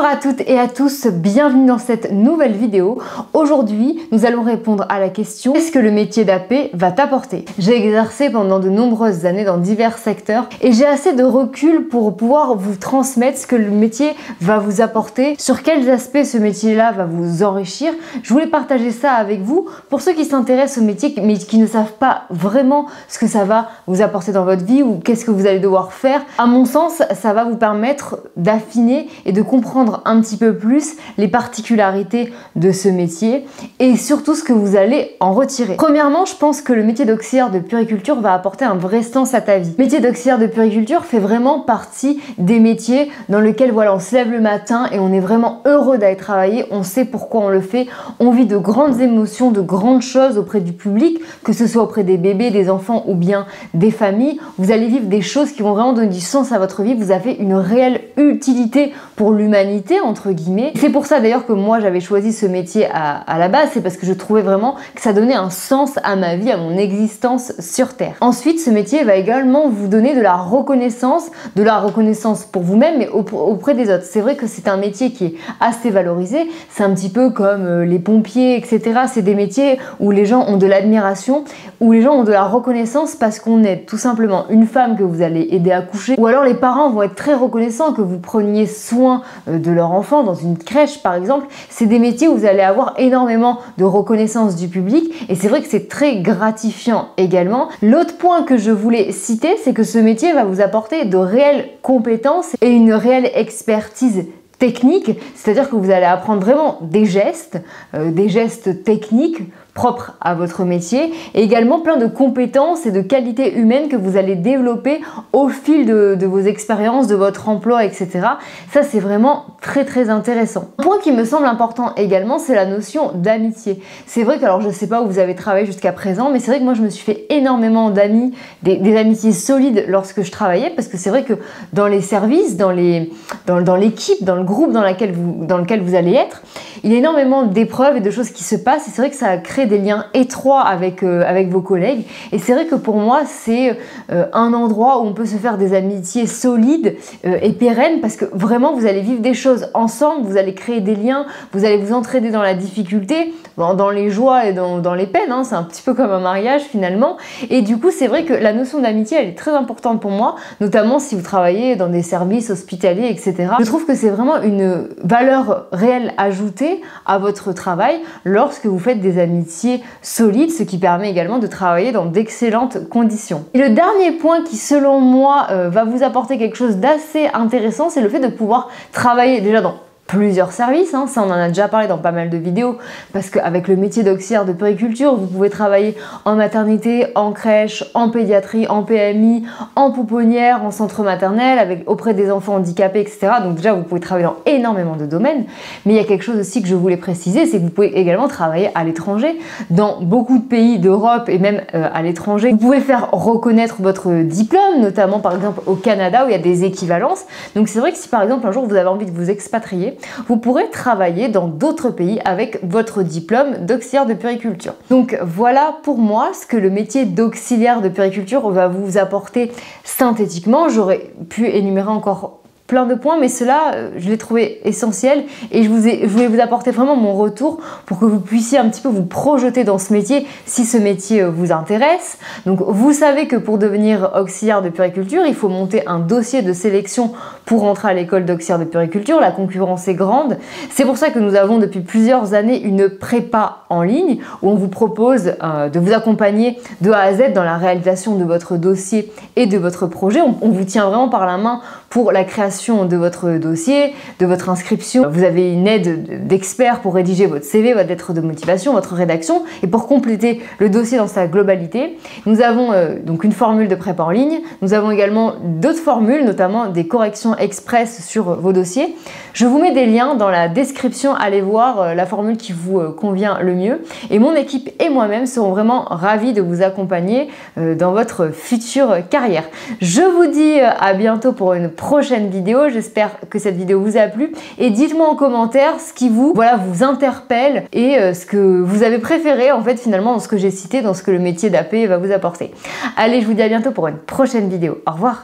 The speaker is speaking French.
Bonjour à toutes et à tous, bienvenue dans cette nouvelle vidéo. Aujourd'hui, nous allons répondre à la question: qu'est-ce que le métier d'AP va t'apporter? J'ai exercé pendant de nombreuses années dans divers secteurs et j'ai assez de recul pour pouvoir vous transmettre ce que le métier va vous apporter, sur quels aspects ce métier-là va vous enrichir. Je voulais partager ça avec vous pour ceux qui s'intéressent au métier mais qui ne savent pas vraiment ce que ça va vous apporter dans votre vie ou qu'est-ce que vous allez devoir faire. À mon sens, ça va vous permettre d'affiner et de comprendre un petit peu plus les particularités de ce métier et surtout ce que vous allez en retirer. Premièrement, je pense que le métier d'auxiliaire de puériculture va apporter un vrai sens à ta vie. Le métier d'auxiliaire de puériculture fait vraiment partie des métiers dans lesquels voilà, on se lève le matin et on est vraiment heureux d'aller travailler, on sait pourquoi on le fait, on vit de grandes émotions, de grandes choses auprès du public, que ce soit auprès des bébés, des enfants ou bien des familles. Vous allez vivre des choses qui vont vraiment donner du sens à votre vie, vous avez une réelle utilité pour l'humanité entre guillemets. C'est pour ça d'ailleurs que moi j'avais choisi ce métier à la base, c'est parce que je trouvais vraiment que ça donnait un sens à ma vie, à mon existence sur Terre. Ensuite, ce métier va également vous donner de la reconnaissance pour vous-même mais auprès des autres. C'est vrai que c'est un métier qui est assez valorisé, c'est un petit peu comme les pompiers, etc. C'est des métiers où les gens ont de l'admiration, où les gens ont de la reconnaissance parce qu'on aide tout simplement une femme que vous allez aider à coucher, ou alors les parents vont être très reconnaissants que vous preniez soin de leur enfant dans une crèche par exemple. C'est des métiers où vous allez avoir énormément de reconnaissance du public et c'est vrai que c'est très gratifiant également. L'autre point que je voulais citer, c'est que ce métier va vous apporter de réelles compétences et une réelle expertise technique, c'est-à-dire que vous allez apprendre vraiment des gestes techniques propres à votre métier et également plein de compétences et de qualités humaines que vous allez développer au fil de vos expériences, de votre emploi, etc. Ça, c'est vraiment très intéressant. Un point qui me semble important également, c'est la notion d'amitié. C'est vrai que, alors je sais pas où vous avez travaillé jusqu'à présent, mais c'est vrai que moi je me suis fait énormément d'amis, des amitiés solides lorsque je travaillais, parce que c'est vrai que dans les services, dans l'équipe, dans le groupe dans lequel vous allez être, il y a énormément d'épreuves et de choses qui se passent et c'est vrai que ça crée des liens étroits avec vos collègues et c'est vrai que pour moi c'est un endroit où on peut se faire des amitiés solides et pérennes parce que vraiment vous allez vivre des choses ensemble, vous allez créer des liens, vous allez vous entraider dans la difficulté, dans les joies et dans les peines, hein, c'est un petit peu comme un mariage finalement et du coup c'est vrai que la notion d'amitié elle est très importante pour moi, notamment si vous travaillez dans des services hospitaliers, etc. Je trouve que c'est vraiment une valeur réelle ajoutée à votre travail lorsque vous faites des amitiés solides, ce qui permet également de travailler dans d'excellentes conditions. Et le dernier point qui selon moi va vous apporter quelque chose d'assez intéressant, c'est le fait de pouvoir travailler déjà dans plusieurs services, hein. Ça on en a déjà parlé dans pas mal de vidéos parce qu'avec le métier d'auxiliaire de puériculture vous pouvez travailler en maternité, en crèche, en pédiatrie, en PMI, en pouponnière, en centre maternel, auprès des enfants handicapés, etc. Donc déjà vous pouvez travailler dans énormément de domaines, mais il y a quelque chose aussi que je voulais préciser, c'est que vous pouvez également travailler à l'étranger, dans beaucoup de pays d'Europe et même à l'étranger. Vous pouvez faire reconnaître votre diplôme, notamment par exemple au Canada où il y a des équivalences. Donc c'est vrai que si par exemple un jour vous avez envie de vous expatrier, vous pourrez travailler dans d'autres pays avec votre diplôme d'auxiliaire de puériculture. Donc voilà pour moi ce que le métier d'auxiliaire de puériculture va vous apporter synthétiquement. J'aurais pu énumérer encore plein de points, mais cela, je l'ai trouvé essentiel et je voulais vous apporter vraiment mon retour pour que vous puissiez un petit peu vous projeter dans ce métier si ce métier vous intéresse. Donc vous savez que pour devenir auxiliaire de puériculture, il faut monter un dossier de sélection pour entrer à l'école d'auxiliaire de puériculture. La concurrence est grande. C'est pour ça que nous avons depuis plusieurs années une prépa en ligne où on vous propose de vous accompagner de A à Z dans la réalisation de votre dossier et de votre projet. On vous tient vraiment par la main pour la création de votre dossier, de votre inscription. Vous avez une aide d'experts pour rédiger votre CV, votre lettre de motivation, votre rédaction et pour compléter le dossier dans sa globalité. Nous avons donc une formule de prépa en ligne. Nous avons également d'autres formules, notamment des corrections express sur vos dossiers. Je vous mets des liens dans la description. Allez voir la formule qui vous convient le mieux. Et mon équipe et moi-même serons vraiment ravis de vous accompagner dans votre future carrière. Je vous dis à bientôt pour une prochaine vidéo. J'espère que cette vidéo vous a plu et dites-moi en commentaire ce qui vous interpelle et ce que vous avez préféré en fait finalement dans ce que j'ai cité, dans ce que le métier d'AP va vous apporter. Allez, je vous dis à bientôt pour une prochaine vidéo. Au revoir.